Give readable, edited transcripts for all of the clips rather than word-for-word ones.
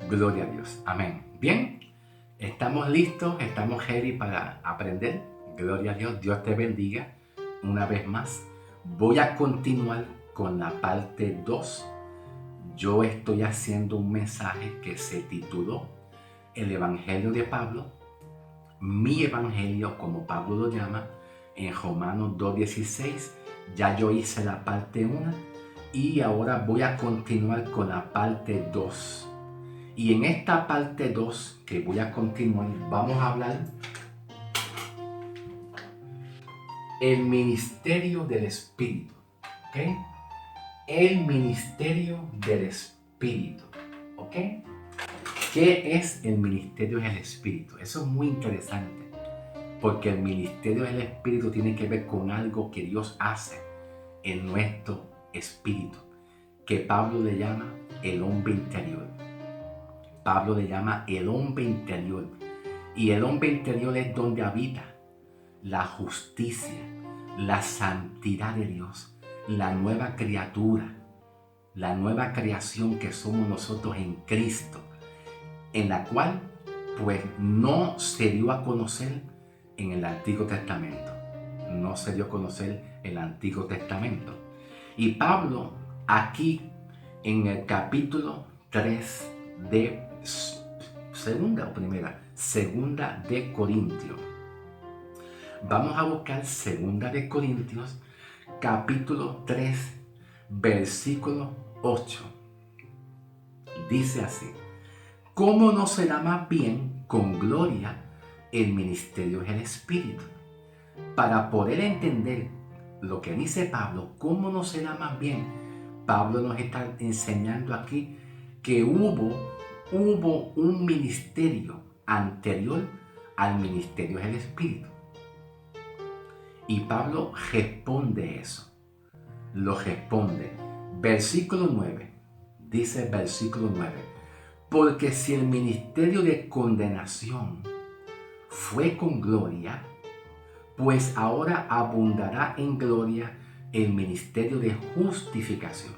Gloria a Dios. Amén. Bien, estamos listos, estamos ready para aprender. Gloria a Dios. Dios te bendiga una vez más. Voy a continuar con la parte 2. Yo estoy haciendo un mensaje que se tituló El Evangelio de Pablo, mi Evangelio, como Pablo lo llama, en Romanos 2:16. Ya yo hice la parte 1 y ahora voy a continuar con la parte 2. Y en esta parte 2 que voy a continuar, vamos a hablar el ministerio del Espíritu. ¿Ok? El ministerio del Espíritu. ¿Ok? ¿Qué es el ministerio del Espíritu? Eso es muy interesante, porque el ministerio del Espíritu tiene que ver con algo que Dios hace en nuestro espíritu, que Pablo le llama el hombre interior. Pablo le llama el hombre interior. Y el hombre interior es donde habita la justicia, la santidad de Dios, la nueva criatura, la nueva creación que somos nosotros en Cristo, en la cual pues no se dio a conocer en el Antiguo Testamento. No se dio a conocer el Antiguo Testamento. Y Pablo aquí en el capítulo 3 de segunda de Corintios. Vamos a buscar segunda de Corintios, capítulo 3, versículo 8. Dice así: ¿cómo no será más bien con gloria el ministerio del Espíritu? Para poder entender lo que dice Pablo, ¿cómo no será más bien? Pablo nos está enseñando aquí que hubo un ministerio anterior al ministerio del Espíritu. Y Pablo responde eso. Lo responde. Versículo 9. Dice versículo 9. Porque si el ministerio de condenación fue con gloria, pues ahora abundará en gloria el ministerio de justificación.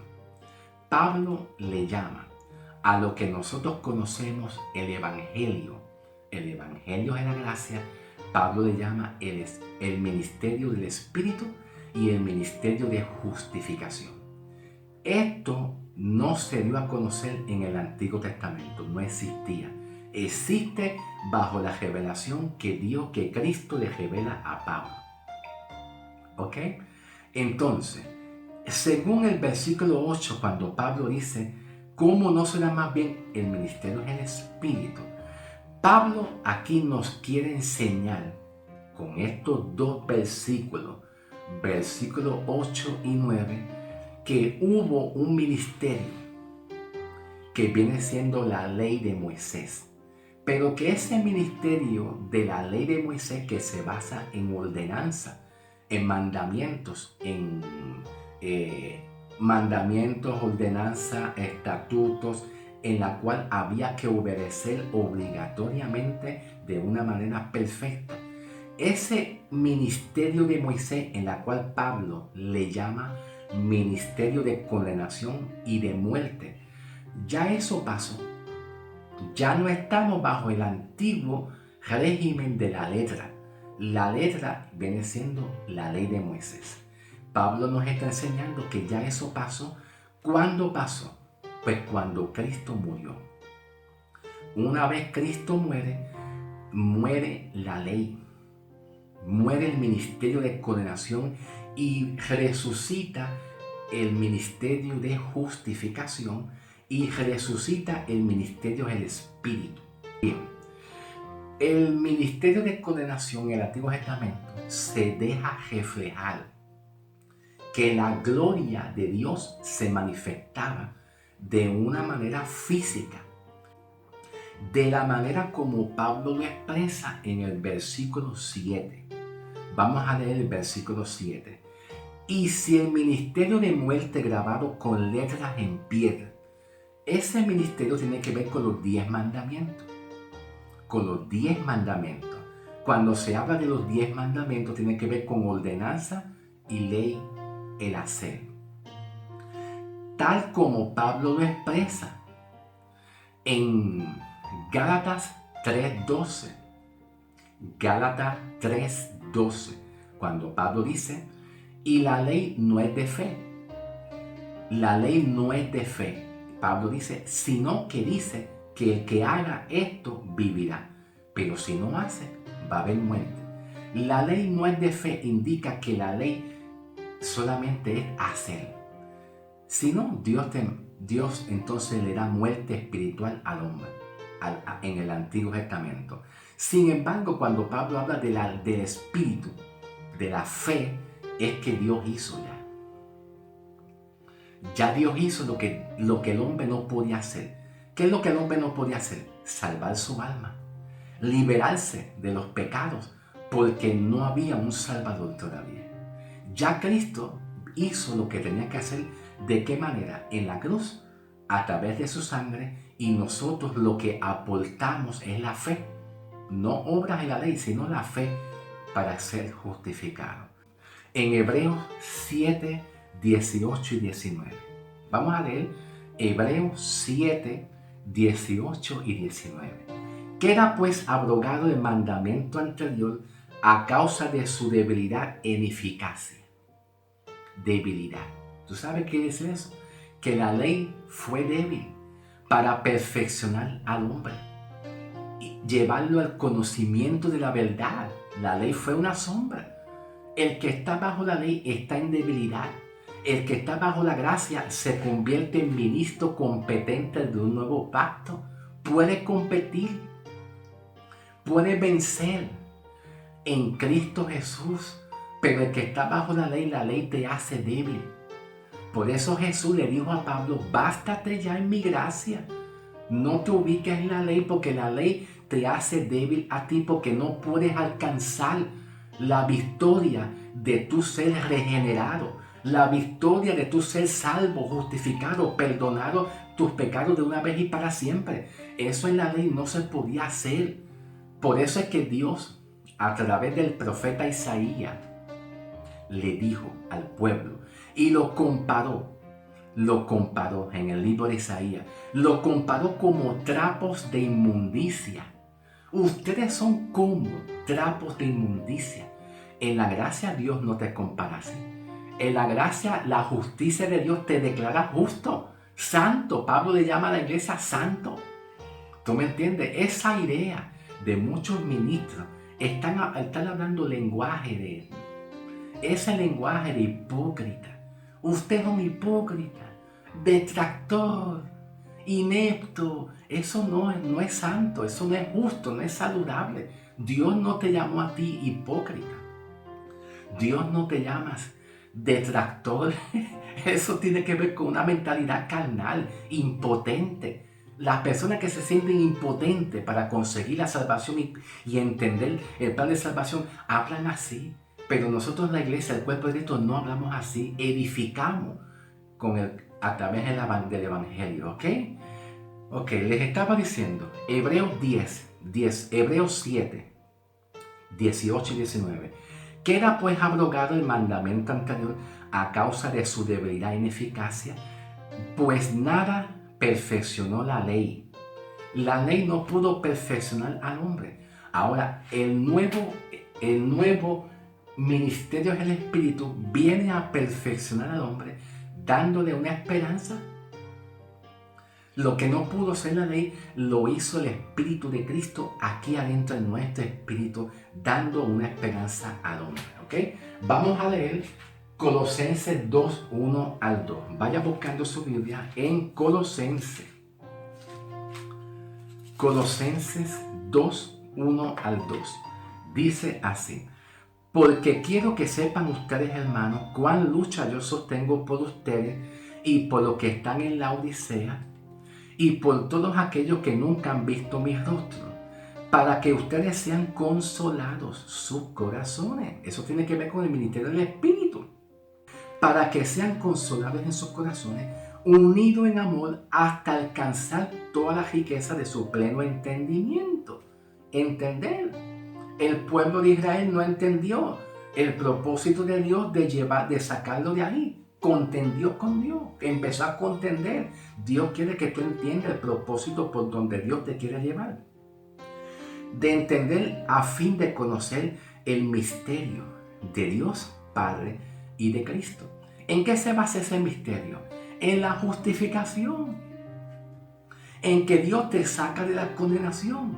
Pablo le llama a lo que nosotros conocemos el Evangelio de la gracia. Pablo le llama el ministerio del Espíritu y el ministerio de justificación. Esto no se dio a conocer en el Antiguo Testamento, no existía. Existe bajo la revelación que Cristo le revela a Pablo. ¿Ok? Entonces, según el versículo 8, cuando Pablo dice, ¿cómo no será más bien el ministerio del Espíritu? Pablo aquí nos quiere enseñar con estos dos versículos, versículos 8 y 9, que hubo un ministerio que viene siendo la ley de Moisés, pero que ese ministerio de la ley de Moisés, que se basa en ordenanza, en mandamientos, ordenanza, estatutos, en la cual había que obedecer obligatoriamente de una manera perfecta. Ese ministerio de Moisés, en la cual Pablo le llama ministerio de condenación y de muerte, ya eso pasó. Ya no estamos bajo el antiguo régimen de la letra. La letra viene siendo la ley de Moisés. Pablo nos está enseñando que ya eso pasó. ¿Cuándo pasó? Pues cuando Cristo murió. Una vez Cristo muere, muere la ley, muere el ministerio de condenación y resucita el ministerio de justificación y resucita el ministerio del Espíritu. Bien, el ministerio de condenación en el Antiguo Testamento se deja reflejar que la gloria de Dios se manifestaba de una manera física, de la manera como Pablo lo expresa en el versículo 7. Vamos a leer el versículo 7. Y si el ministerio de muerte grabado con letras en piedra, ese ministerio tiene que ver con los 10 mandamientos. Con los 10 mandamientos. Cuando se habla de los 10 mandamientos, tiene que ver con ordenanza y ley, el hacer. Tal como Pablo lo expresa, En Gálatas 3:12, Gálatas 3:12, cuando Pablo dice, y la ley no es de fe. La ley no es de fe. Pablo dice, sino que dice que el que haga esto vivirá. Pero si no hace, va a haber muerte. La ley no es de fe, indica que la ley solamente es hacer. Si no, Dios entonces le da muerte espiritual al hombre en el Antiguo Testamento. Sin embargo, cuando Pablo habla del espíritu, de la fe, es que Dios hizo ya. Ya Dios hizo lo que el hombre no podía hacer. ¿Qué es lo que el hombre no podía hacer? Salvar su alma, liberarse de los pecados, porque no había un Salvador todavía. Ya Cristo hizo lo que tenía que hacer. ¿De qué manera? En la cruz, a través de su sangre, y nosotros lo que aportamos es la fe. No obras de la ley, sino la fe para ser justificado. En Hebreos 7, 18 y 19. Vamos a leer Hebreos 7, 18 y 19. Queda pues abrogado el mandamiento anterior a causa de su debilidad en eficacia. Debilidad. ¿Tú sabes qué es eso? Que la ley fue débil para perfeccionar al hombre y llevarlo al conocimiento de la verdad. La ley fue una sombra. El que está bajo la ley está en debilidad. El que está bajo la gracia se convierte en ministro competente de un nuevo pacto. Puede competir, puede vencer en Cristo Jesús. Pero el que está bajo la ley te hace débil. Por eso Jesús le dijo a Pablo, bástate ya en mi gracia. No te ubiques en la ley, porque la ley te hace débil a ti, porque no puedes alcanzar la victoria de tu ser regenerado, la victoria de tu ser salvo, justificado, perdonado tus pecados de una vez y para siempre. Eso en la ley no se podía hacer. Por eso es que Dios, a través del profeta Isaías, le dijo al pueblo y lo comparó en el libro de Isaías, lo comparó como trapos de inmundicia. Ustedes son como trapos de inmundicia. En la gracia Dios no te compara así. En la gracia, la justicia de Dios te declara justo, santo. Pablo le llama a la iglesia santo. ¿Tú me entiendes? Esa idea de muchos ministros están hablando lenguaje ese lenguaje de hipócrita. Usted es un hipócrita, detractor, inepto. Eso no es santo, eso no es justo, no es saludable. Dios no te llamó a ti hipócrita. Dios no te llama detractor. Eso tiene que ver con una mentalidad carnal, impotente. Las personas que se sienten impotentes para conseguir la salvación y entender el plan de salvación hablan así. Pero nosotros, la iglesia, el cuerpo de Cristo, no hablamos así. Edificamos a través del evangelio, ¿ok? Ok, les estaba diciendo, Hebreos 7, 18 y 19. Queda pues abrogado el mandamiento anterior a causa de su debilidad e ineficacia, pues nada perfeccionó la ley. La ley no pudo perfeccionar al hombre. Ahora, el nuevo ministerio del Espíritu viene a perfeccionar al hombre, dándole una esperanza. Lo que no pudo ser la ley, lo hizo el Espíritu de Cristo aquí adentro en nuestro espíritu, dando una esperanza al hombre. ¿Ok? Vamos a leer Colosenses 2, 1 al 2. Vaya buscando su Biblia en Colosenses. Colosenses 2, 1 al 2. Dice así. Porque quiero que sepan ustedes, hermanos, cuán lucha yo sostengo por ustedes y por los que están en la Odisea y por todos aquellos que nunca han visto mi rostro, para que ustedes sean consolados sus corazones. Eso tiene que ver con el ministerio del Espíritu. Para que sean consolados en sus corazones, unidos en amor hasta alcanzar toda la riqueza de su pleno entendimiento. Entender. El pueblo de Israel no entendió el propósito de Dios de sacarlo de ahí. contendió con Dios, empezó a contender. Dios quiere que tú entiendas el propósito por donde Dios te quiere llevar. De entender a fin de conocer el misterio de Dios Padre y de Cristo. ¿En qué se basa ese misterio? En la justificación, en que Dios te saca de la condenación,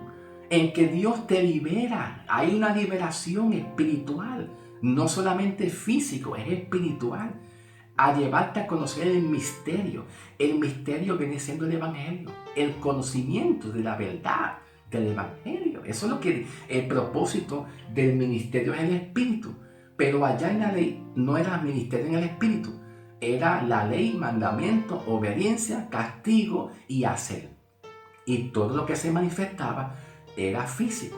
en que Dios te libera. Hay una liberación espiritual, no solamente físico, es espiritual, a llevarte a conocer el misterio. El misterio viene siendo el Evangelio, el conocimiento de la verdad del Evangelio. Eso es lo que el propósito del ministerio es el Espíritu. Pero allá en la ley no era ministerio en el Espíritu, era la ley, mandamiento, obediencia, castigo y hacer. Y todo lo que se manifestaba era físico,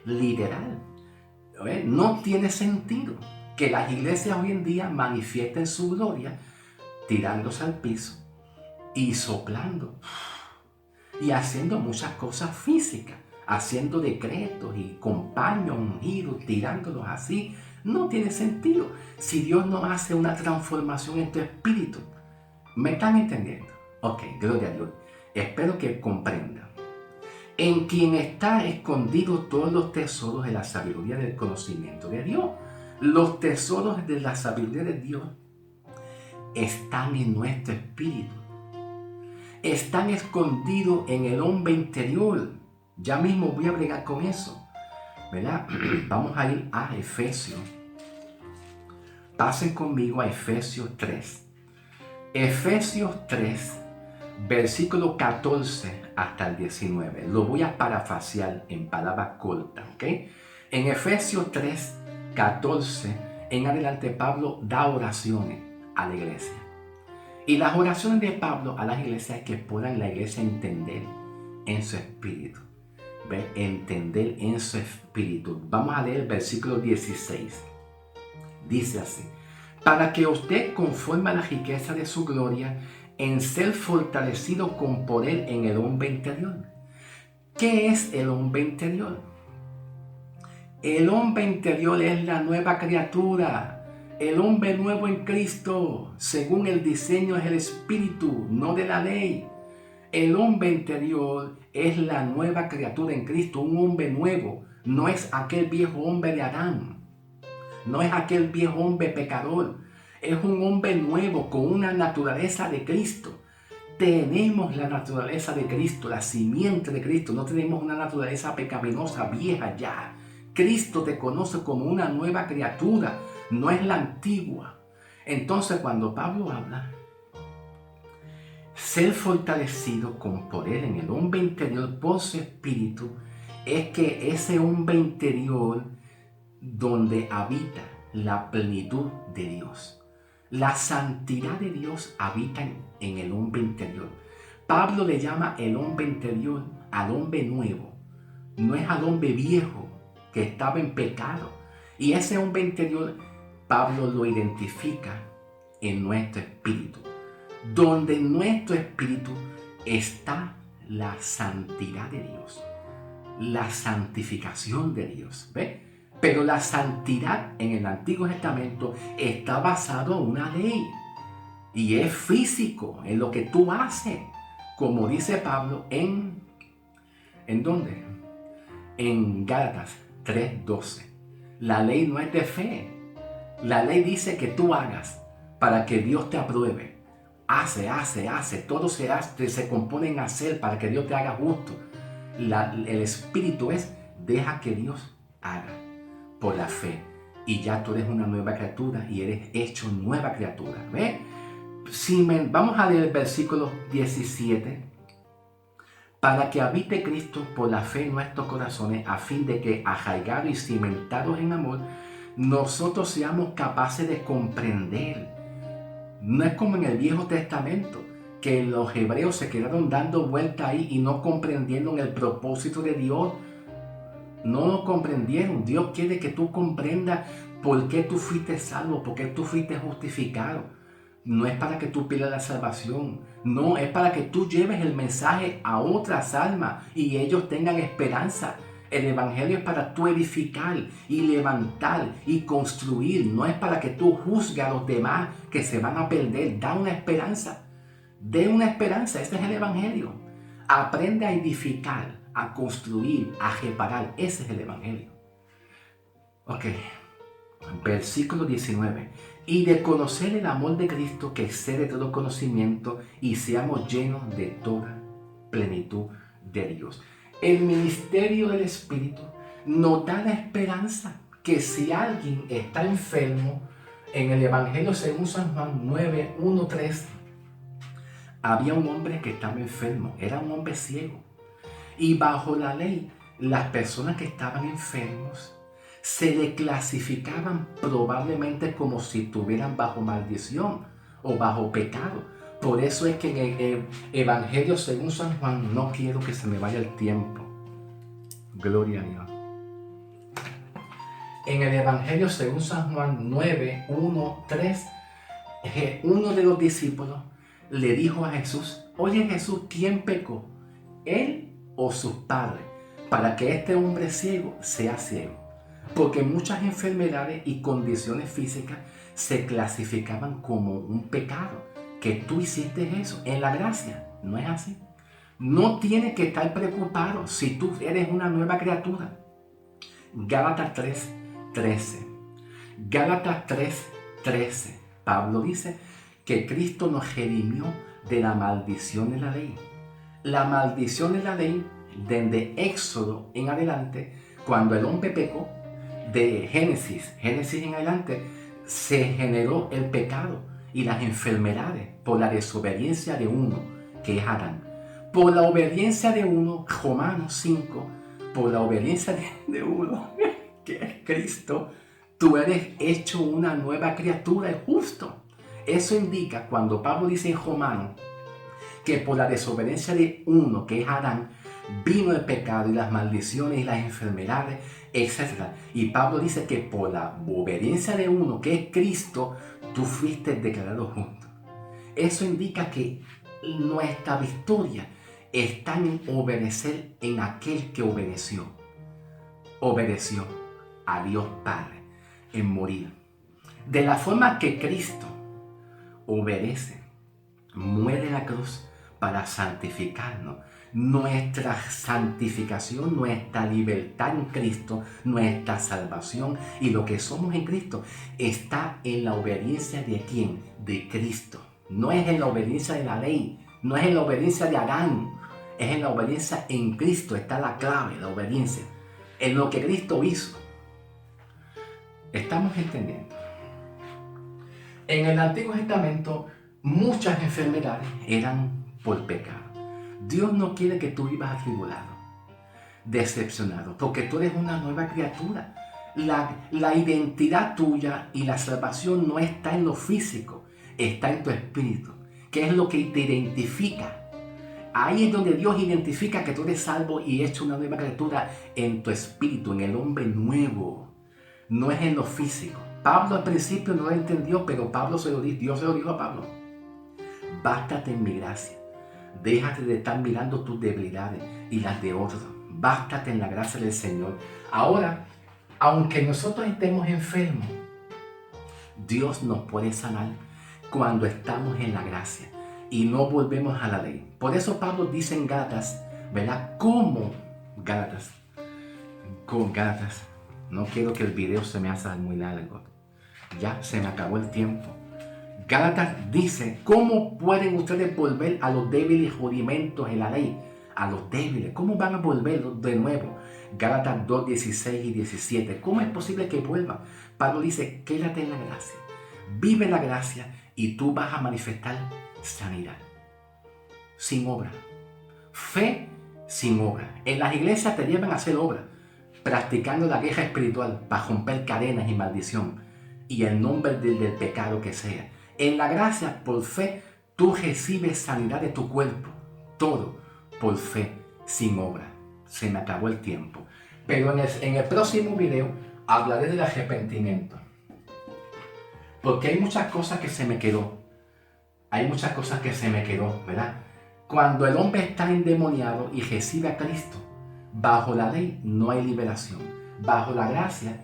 literal. No tiene sentido que las iglesias hoy en día manifiesten su gloria tirándose al piso y soplando y haciendo muchas cosas físicas, haciendo decretos y con paños ungidos, tirándolos así. No tiene sentido si Dios no hace una transformación en tu espíritu. ¿Me están entendiendo? Ok, gloria a Dios. Espero que comprendan. En quien está escondido todos los tesoros de la sabiduría del conocimiento de Dios. Los tesoros de la sabiduría de Dios están en nuestro espíritu. Están escondidos en el hombre interior. Ya mismo voy a bregar con eso, ¿verdad? Vamos a ir a Efesios. Pasen conmigo a Efesios 3. Efesios 3, versículo 14 hasta el 19. Lo voy a parafrasear en palabras cortas, ¿ok? En Efesios 3, 14 en adelante, Pablo da oraciones a la iglesia. Y las oraciones de Pablo a las iglesias es que puedan la iglesia entender en su espíritu. ¿Ve? Entender en su espíritu. Vamos a leer el versículo 16. Dice así: para que usted, conforme a la riqueza de su gloria, en ser fortalecido con poder en el hombre interior. ¿Qué es el hombre interior? El hombre interior es la nueva criatura, el hombre nuevo en Cristo, según el diseño del Espíritu, no de la ley. El hombre interior es la nueva criatura en Cristo, un hombre nuevo. No es aquel viejo hombre de Adán, no es aquel viejo hombre pecador. Es un hombre nuevo con una naturaleza de Cristo. Tenemos la naturaleza de Cristo, la simiente de Cristo. No tenemos una naturaleza pecaminosa vieja ya. Cristo te conoce como una nueva criatura, no es la antigua. Entonces, cuando Pablo habla, ser fortalecido con poder en el hombre interior por su espíritu, es que ese hombre interior donde habita la plenitud de Dios. La santidad de Dios habita en el hombre interior. Pablo le llama el hombre interior al hombre nuevo. No es al hombre viejo que estaba en pecado. Y ese hombre interior, Pablo lo identifica en nuestro espíritu. Donde en nuestro espíritu está la santidad de Dios. La santificación de Dios. ¿Ve? Pero la santidad en el Antiguo Testamento está basado en una ley. Y es físico, en lo que tú haces. Como dice Pablo ¿en dónde? En Gálatas 3:12. La ley no es de fe. La ley dice que tú hagas para que Dios te apruebe. Hace. Todo se compone en hacer para que Dios te haga justo. El espíritu es deja que Dios haga por la fe. Y ya tú eres una nueva criatura y eres hecho nueva criatura. ¿Ve? Vamos a leer el versículo 17. Para que habite Cristo por la fe en nuestros corazones, a fin de que, arraigados y cimentados en amor, nosotros seamos capaces de comprender. No es como en el Viejo Testamento, que los hebreos se quedaron dando vuelta ahí y no comprendieron el propósito de Dios. No lo comprendieron. Dios quiere que tú comprendas por qué tú fuiste salvo, por qué tú fuiste justificado. No es para que tú pierdas la salvación. No, es para que tú lleves el mensaje a otras almas y ellos tengan esperanza El evangelio es para tú edificar y levantar y construir. No es para que tú juzgues a los demás que se van a perder. Da una esperanza. De una esperanza. Este es el evangelio. Aprende a edificar, a construir, a reparar. Ese es el evangelio. Ok. Versículo 19. Y de conocer el amor de Cristo que excede todo conocimiento, y seamos llenos de toda plenitud de Dios. El ministerio del Espíritu nos da la esperanza que si alguien está enfermo, en el Evangelio según San Juan 9, 1, 3, había un hombre que estaba enfermo, era un hombre ciego. Y bajo la ley, las personas que estaban enfermos se le clasificaban probablemente como si estuvieran bajo maldición o bajo pecado. Por eso es que en el Evangelio según San Juan, no quiero que se me vaya el tiempo. Gloria a Dios. En el Evangelio según San Juan 9, 1, 3, uno de los discípulos le dijo a Jesús: oye Jesús, ¿quién pecó? ¿Él o sus padres? Para que este hombre ciego sea ciego. Porque muchas enfermedades y condiciones físicas se clasificaban como un pecado. Que tú hiciste eso en la gracia. No es así. No tienes que estar preocupado si tú eres una nueva criatura. Gálatas 3, 13. Gálatas 3, 13. Pablo dice que Cristo nos redimió de la maldición de la ley. La maldición de la ley, desde Éxodo en adelante, cuando el hombre pecó, de Génesis en adelante, se generó el pecado y las enfermedades por la desobediencia de uno, que es Adán. Por la obediencia de uno, Romanos 5, por la obediencia de uno, que es Cristo, tú eres hecho una nueva criatura, es justo. Eso indica cuando Pablo dice en Romanos que por la desobediencia de uno, que es Adán, vino el pecado y las maldiciones y las enfermedades, etc. Y Pablo dice que por la obediencia de uno, que es Cristo, tú fuiste declarado justo. Eso indica que nuestra victoria está en obedecer en aquel que obedeció. Obedeció a Dios Padre en morir. De la forma que Cristo obedece, muere en la cruz para santificarnos. Nuestra santificación, nuestra libertad en Cristo, nuestra salvación y lo que somos en Cristo está en la obediencia de ¿quién? De Cristo. No es en la obediencia de la ley, no es en la obediencia de Adán, es en la obediencia en Cristo. Está la clave, la obediencia, en lo que Cristo hizo. ¿Estamos entendiendo? En el Antiguo Testamento muchas enfermedades eran por pecado. Dios no quiere que tú vivas atribulado, decepcionado, porque tú eres una nueva criatura. La identidad tuya y la salvación no está en lo físico, está en tu espíritu, que es lo que te identifica. Ahí es donde Dios identifica que tú eres salvo y hecho una nueva criatura en tu espíritu, en el hombre nuevo. No es en lo físico. Pablo al principio no lo entendió, pero Dios se lo dijo a Pablo: bástate en mi gracia. Déjate de estar mirando tus debilidades y las de otros. Bástate en la gracia del Señor. Ahora, aunque nosotros estemos enfermos, Dios nos puede sanar cuando estamos en la gracia y no volvemos a la ley. Por eso Pablo dice en Gálatas, ¿verdad? ¿Cómo? Gálatas. No quiero que el video se me haga muy largo. Ya se me acabó el tiempo. Gálatas dice: ¿cómo pueden ustedes volver a los débiles rudimentos en la ley? A los débiles, ¿cómo van a volver de nuevo? Gálatas 2, 16 y 17. ¿Cómo es posible que vuelvan? Pablo dice: quédate en la gracia, vive la gracia y tú vas a manifestar sanidad. Sin obra. Fe sin obra. En las iglesias te llevan a hacer obra, practicando la guerra espiritual para romper cadenas y maldición y el nombre del pecado que sea. En la gracia, por fe, tú recibes sanidad de tu cuerpo. Todo por fe, sin obra. Se me acabó el tiempo. Pero en el próximo video hablaré del arrepentimiento. Porque hay muchas cosas que se me quedó. ¿Verdad? Cuando el hombre está endemoniado y recibe a Cristo, Bajo la ley no hay liberación. Bajo la gracia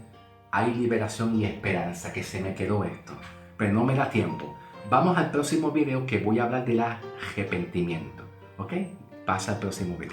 hay liberación y esperanza, que se me quedó esto. Pero no me da tiempo. Vamos al próximo video, que voy a hablar del arrepentimiento. ¿Ok? Pasa al próximo video.